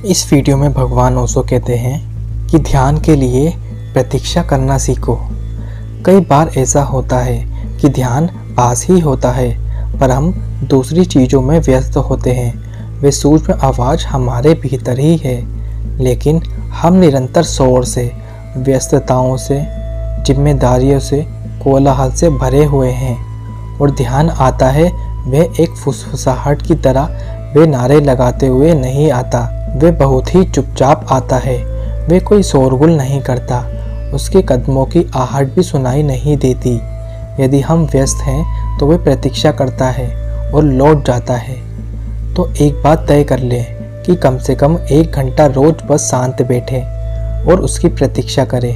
इस वीडियो में भगवान ओशो कहते हैं कि ध्यान के लिए प्रतीक्षा करना सीखो। कई बार ऐसा होता है कि ध्यान पास ही होता है पर हम दूसरी चीज़ों में व्यस्त होते हैं। वे सूक्ष्म आवाज़ हमारे भीतर ही है, लेकिन हम निरंतर शोर से, व्यस्तताओं से, जिम्मेदारियों से, कोलाहल से भरे हुए हैं। और ध्यान आता है वह एक फुसफुसाहट की तरह, वे नारे लगाते हुए नहीं आता, वे बहुत ही चुपचाप आता है। वे कोई शोरगुल नहीं करता, उसके कदमों की आहट भी सुनाई नहीं देती। यदि हम व्यस्त हैं तो वे प्रतीक्षा करता है और लौट जाता है। तो एक बात तय कर लें कि कम से कम 1 घंटा रोज बस शांत बैठे और उसकी प्रतीक्षा करें।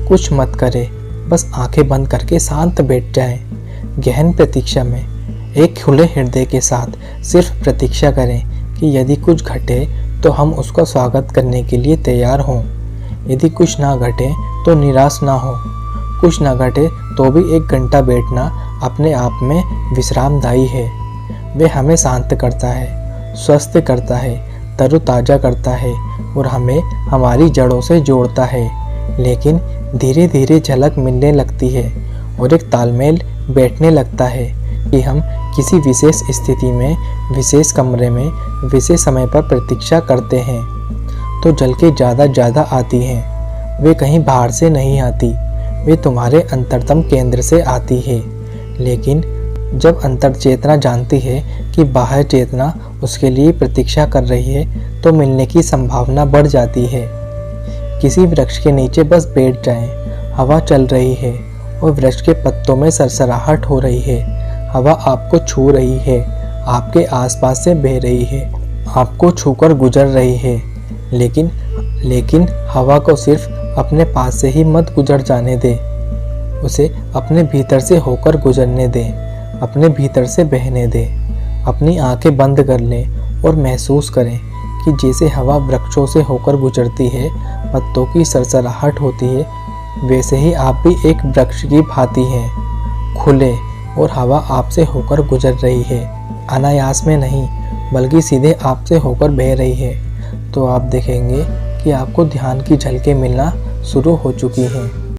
कुछ मत करें, बस आंखें बंद करके शांत बैठ जाएं। गहन प्रतीक्षा में एक खुले हृदय के साथ सिर्फ प्रतीक्षा करें कि यदि कुछ घटे तो हम उसका स्वागत करने के लिए तैयार हों। यदि कुछ ना घटे तो निराश ना हो। कुछ ना घटे तो भी 1 घंटा बैठना अपने आप में विश्रामदायी है। वे हमें शांत करता है, स्वस्थ करता है, तरोताज़ा करता है और हमें हमारी जड़ों से जोड़ता है। लेकिन धीरे धीरे झलक मिलने लगती है और एक तालमेल बैठने लगता है कि हम किसी विशेष स्थिति में, विशेष कमरे में, विशेष समय पर प्रतीक्षा करते हैं तो झलकें ज़्यादा आती हैं। वे कहीं बाहर से नहीं आती, वे तुम्हारे अंतरतम केंद्र से आती है। लेकिन जब अंतर चेतना जानती है कि बाह्य चेतना उसके लिए प्रतीक्षा कर रही है तो मिलने की संभावना बढ़ जाती है। किसी वृक्ष के नीचे बस बैठ जाएं, हवा चल रही है और वृक्ष के पत्तों में सरसराहट हो रही है। हवा आपको छू रही है, आपके आसपास से बह रही है, आपको छूकर गुजर रही है। लेकिन हवा को सिर्फ अपने पास से ही मत गुजर जाने दे, उसे अपने भीतर से होकर गुजरने दे, अपने भीतर से बहने दे। अपनी आंखें बंद कर लें और महसूस करें कि जैसे हवा वृक्षों से होकर गुजरती है, पत्तों की सरसराहट होती है, वैसे ही आप भी एक वृक्ष की भांति हैं, खुले, और हवा आपसे होकर गुजर रही है, अनायास में नहीं बल्कि सीधे आपसे होकर बह रही है। तो आप देखेंगे कि आपको ध्यान की झलकें मिलना शुरू हो चुकी हैं।